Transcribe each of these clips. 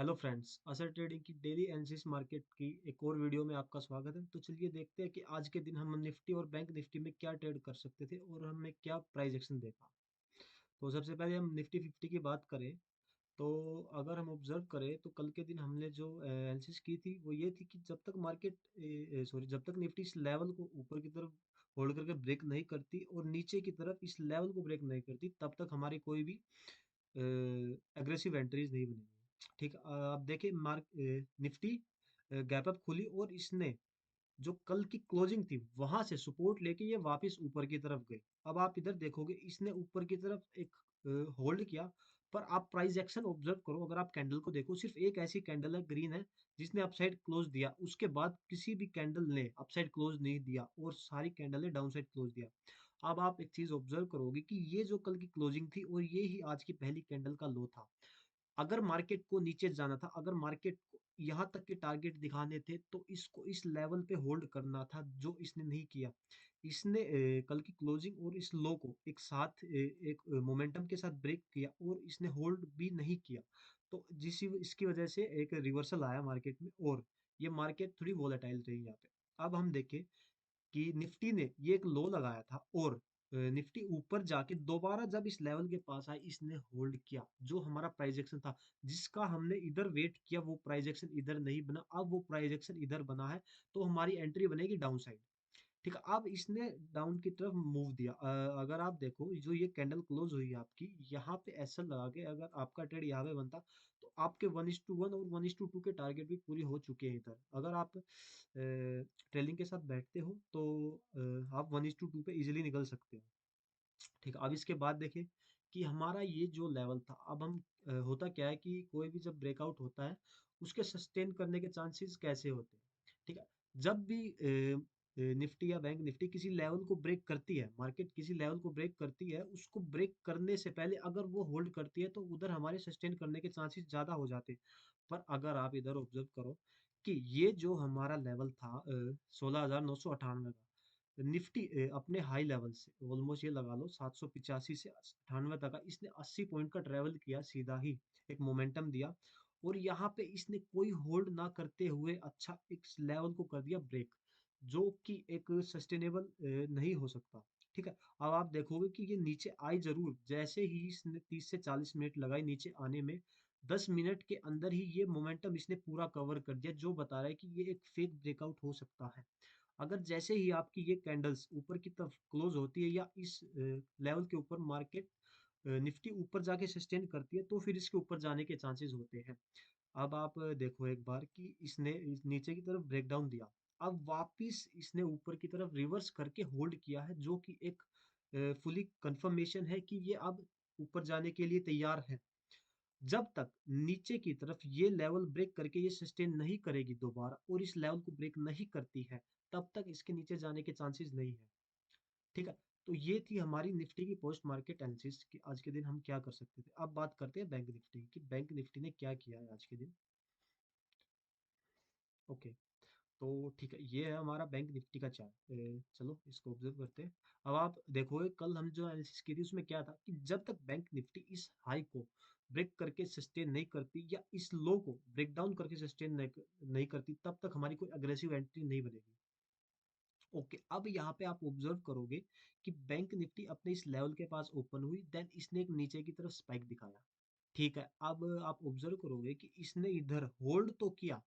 Hello friends, असर trading की daily analysis market की एक और वीडियो में आपका स्वागत है। तो चलिए देखते हैं कि आज के दिन हम निफ्टी और बैंक निफ्टी में क्या ट्रेड कर सकते थे और हमें क्या प्राइस एक्शन देखा। तो सबसे पहले हम निफ्टी 50 की बात करें तो अगर हम ऑब्जर्व करें तो कल के दिन हमने जो एनालिसिस की थी वो ये थी कि जब तक मार्केट जब तक निफ्टी इस लेवल को ऊपर की तरफ होल्ड करके ब्रेक नहीं करती और नीचे की तरफ इस लेवल को ब्रेक नहीं करती तब तक हमारी कोई भी एग्रेसिव एंट्रीज नहीं बनेगी। ठीक है, आप देखिए निफ्टी गैप अप खुली और इसने जो कल की क्लोजिंग थी वहां से सपोर्ट लेके ये वापस ऊपर की तरफ गई। अब आप इधर देखोगे इसने ऊपर की तरफ एक होल्ड किया, पर आप प्राइस एक्शन ऑब्जर्व करो। अगर आप कैंडल को देखो, सिर्फ एक ऐसी कैंडल है ग्रीन है जिसने अपसाइड क्लोज दिया, उसके बाद किसी भी कैंडल ने अपसाइड क्लोज नहीं दिया और सारी कैंडल ने डाउनसाइड क्लोज दिया। अब आप एक चीज ऑब्जर्व करोगे कि ये जो कल की क्लोजिंग थी और ये ही आज की पहली कैंडल का लो था। अगर मार्केट को नीचे जाना था, अगर मार्केट को यहाँ तक के टारगेट दिखाने थे तो इसको इस लेवल पे होल्ड करना था, जो इसने नहीं किया। इसने कल की क्लोजिंग और इस लो को एक साथ एक मोमेंटम के साथ ब्रेक किया और इसने होल्ड भी नहीं किया। तो जिस इसकी वजह से एक रिवर्सल आया मार्केट में और ये मार्केट थोड़ी वोलेटाइल रही यहाँ पे। अब हम देखें कि निफ्टी ने ये एक लो लगाया था और निफ्टी ऊपर जाके दोबारा जब इस लेवल के पास आया इसने होल्ड किया। जो हमारा प्राइस एक्शन था जिसका हमने इधर वेट किया वो प्राइस एक्शन इधर नहीं बना, अब वो प्राइस एक्शन इधर बना है। तो हमारी एंट्री बनेगी डाउन साइड। ठीक है, अब इसने डाउन की तरफ मूव दिया। अगर आप देखो जो ये कैंडल क्लोज हुई है आपकी यहाँ पे ऐसा लगा के, अगर आपका ट्रेड यहाँ पे बनता तो आपके 1:1 और 1:2 के टारगेट भी पूरी हो चुके हैं इधर। अगर आप ट्रेलिंग के साथ बैठते हो तो आप 1:2 पे इजिली निकल सकते हो। ठीक है, अब इसके बाद देखें कि हमारा ये जो लेवल था, अब हम होता क्या है कि कोई भी जब ब्रेकआउट होता है उसके सस्टेन करने के चांसेस कैसे होते हैं। ठीक है, जब भी निफ्टी या बैंक निफ्टी किसी लेवल को ब्रेक करती है, मार्केट किसी लेवल को ब्रेक करती है, उसको ब्रेक करने से पहले अगर वो होल्ड करती है तो उधर हमारे सस्टेन करने के चांसेस ज्यादा हो जाते हैं। पर अगर आप इधर ऑब्जर्व करो कि ये जो हमारा लेवल था 16,998 का, निफ्टी अपने हाई लेवल से ऑलमोस्ट ये लगा लो 785 से 98 तक का इसने 80 पॉइंट का ट्रेवल किया, सीधा ही एक मोमेंटम दिया और यहाँ पे इसने कोई होल्ड ना करते हुए अच्छा एक लेवल को कर दिया ब्रेक, जो कि एक सस्टेनेबल नहीं हो सकता। ठीक है, अब आप देखोगे कि ये नीचे आई जरूर, जैसे ही इसने 30 से 40 मिनट लगाई नीचे आने में, 10 मिनट के अंदर ही ये मोमेंटम इसने पूरा कवर कर दिया, जो बता रहा है कि ये एक फेक ब्रेकआउट हो सकता है। अगर जैसे ही आपकी ये कैंडल्स ऊपर की तरफ क्लोज होती है या इस लेवल के ऊपर मार्केट निफ्टी ऊपर जाके सस्टेन करती है तो फिर इसके ऊपर जाने के चांसेस होते हैं। अब आप देखो एक बार कि इसने नीचे की तरफ ब्रेकडाउन दिया, अब वापिस इसने ऊपर की तरफ रिवर्स करके होल्ड किया है, जो कि एक फुली कंफर्मेशन है कि ये अब ऊपर जाने के लिए तैयार है। जब तक नीचे की तरफ ये लेवल ब्रेक करके ये सस्टेन नहीं करेगी दोबारा और इस लेवल को ब्रेक नहीं करती है, तब तक इसके नीचे जाने के चांसेस नहीं है। ठीक है, तो ये थी हमारी निफ्टी की पोस्ट मार्केट एनालिसिस कि आज के दिन हम क्या कर सकते थे। अब बात करते हैं बैंक निफ्टी की, बैंक निफ्टी ने क्या किया है आज के दिन। ओके, तो ठीक है, ये है हमारा बैंक निफ्टी का चार्ट। चलो इसको ऑब्जर्व करते हैं। अब आप देखोगे कल हम जो एनालिसिस की थी उसमें क्या था कि जब तक बैंक निफ्टी इस हाई को ब्रेक करके सस्टेन नहीं करती या इस लो को ब्रेक डाउन करके सस्टेन नहीं करती तब तक हमारी कोई अग्रेसिव एंट्री नहीं बनेगी। ओके, अब यहाँ पे आप ऑब्जर्व करोगे कि बैंक निफ्टी अपने इस लेवल के पास ओपन हुई, देन इसने एक नीचे की तरफ स्पाइक दिखाया। ठीक है, अब आप ऑब्जर्व करोगे कि इसने इधर होल्ड तो किया।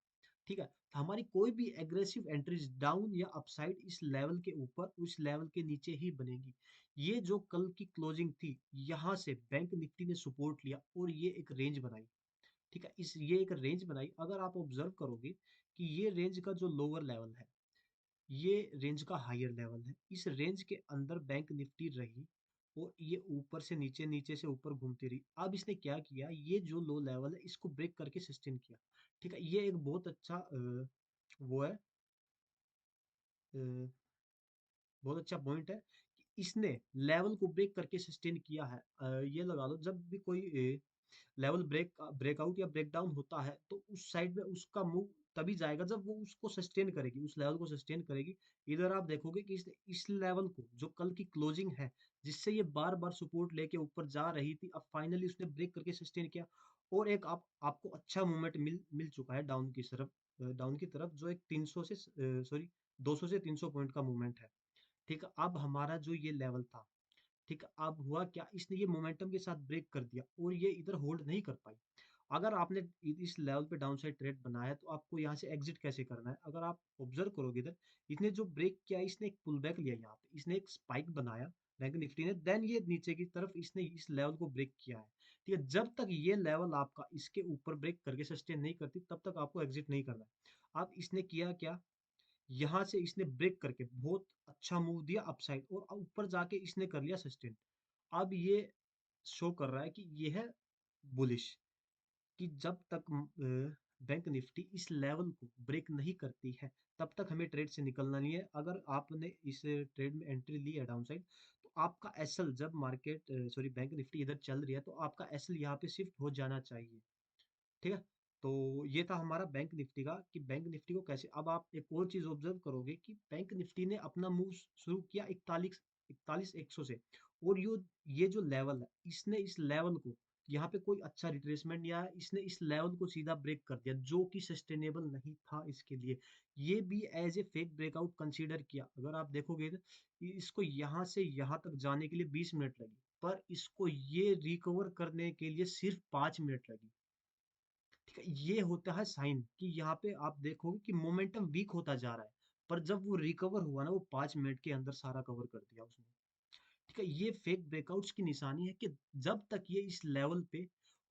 ठीक है, तो हमारी कोई भी एग्रेसिव एंट्रीज डाउन या अपसाइड इस लेवल के ऊपर उस लेवल के नीचे ही बनेगी। ये जो कल की क्लोजिंग थी, यहाँ से बैंक निफ्टी ने सपोर्ट लिया और ये एक रेंज बनाई। ठीक है, इस ये एक रेंज बनाई। अगर आप ऑब्जर्व करोगे कि ये रेंज का जो लोअर लेवल है, ये रेंज का हायर लेवल है, इस रेंज के अंदर बैंक निफ्टी रही और ये ऊपर से नीचे नीचे से ऊपर घूमती रही। अब इसने क्या किया, ये जो लो लेवल है इसको ब्रेक करके सस्टेन किया। ठीक है, ये एक बहुत अच्छा वो है, अ, बहुत अच्छा पॉइंट है कि इसने लेवल को ब्रेक करके सस्टेन किया है। ये लगा लो जब भी कोई लेवल ब्रेकआउट या ब्रेकडाउन होता है तो उस साइड में उसका मूव तभी जाएगा जब वो उसको सस्टेन करेगी, उस लेवल को सस्टेन करेगी। इधर आप देखोगे कि इस लेवल को जो कल की क्लोजिंग है जिससे ये बार बार सपोर्ट लेके ऊपर जा रही थी, अब फाइनली उसने ब्रेक करके सस्टेन किया और एक आप आपको अच्छा मूवमेंट मिल मिल चुका है डाउन की तरफ, जो एक 300 से सॉरी 200 से 300 पॉइंट का मूवमेंट है। ठीक है, अब हमारा जो ये लेवल था, ठीक है, अब हुआ क्या, इसने ये मोमेंटम के साथ ब्रेक कर दिया और ये इधर होल्ड नहीं कर पाई। अगर आपने इस लेवल पे डाउन साइड ट्रेड बनाया है, तो आपको यहाँ से एग्जिट कैसे करना है, अगर आप ऑब्जर्व करोगे इधर, इसने जो ब्रेक किया, इसने एक पुल बैक लिया, यहाँ पे इसने एक स्पाइक बनाया बैंक निफ्टी ने, देन ये नीचे की तरफ इसने इस लेवल को ब्रेक किया है। ठीक है, जब तक ये लेवल आपका इसके ऊपर ब्रेक करके सस्टेन नहीं करती, तब तक आपको एग्जिट नहीं करना है। अब इसने किया क्या, यहाँ से इसने ब्रेक करके बहुत अच्छा मूव दिया अपसाइड, और ऊपर जाके इसने कर लिया सस्टेन। अब ये शो कर रहा है कि ये है बुलिश, कि जब तक बैंक निफ्टी इस लेवल को ब्रेक नहीं करती है, तब तक हमें ट्रेड से निकलना नहीं है। अगर आपने इस ट्रेड में एंट्री ली है डाउन साइड, तो आपका एसएल, जब मार्केट सॉरी बैंक निफ्टी इधर चल रही है, तो आपका एसएल यहाँ पे शिफ्ट हो जाना चाहिए। ठीक है, तो ये था हमारा बैंक निफ्टी का, कि बैंक निफ्टी को कैसे, अब आप एक और चीज ऑब्जर्व करोगे कि बैंक निफ्टी ने अपना मूव शुरू किया 4100 से, और ये जो लेवल है, इसने इस लेवल को, यहाँ पे कोई अच्छा रिट्रेसमेंट नहीं आया, इसने इस लेवल को सीधा ब्रेक कर दिया, जो कि सस्टेनेबल नहीं था इसके लिए। ये भी as a fake breakout consider किया। अगर आप देखोगे तो इसको यहाँ से यहाँ तक जाने के लिए 20 मिनट लगी, पर इसको ये रिकवर करने के लिए सिर्फ 5 मिनट लगी। ठीक है, ये होता है साइन, कि यहाँ पे आप देखोगे कि मोमेंटम वीक होता जा रहा है, पर जब वो रिकवर हुआ ना, वो 5 मिनट के अंदर सारा कवर कर दिया उसने। ठीक है, ये फेक ब्रेकआउट्स की निशानी है, कि जब तक ये इस लेवल पे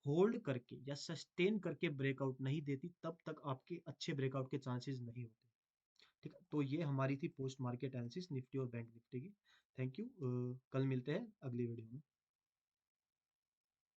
होल्ड करके या सस्टेन करके ब्रेकआउट नहीं देती, तब तक आपके अच्छे ब्रेकआउट के चांसेस नहीं होते। ठीक है, तो ये हमारी थी पोस्ट मार्केट एनालिसिस निफ्टी और बैंक निफ्टी की। थैंक यू, कल मिलते हैं अगली वीडियो में।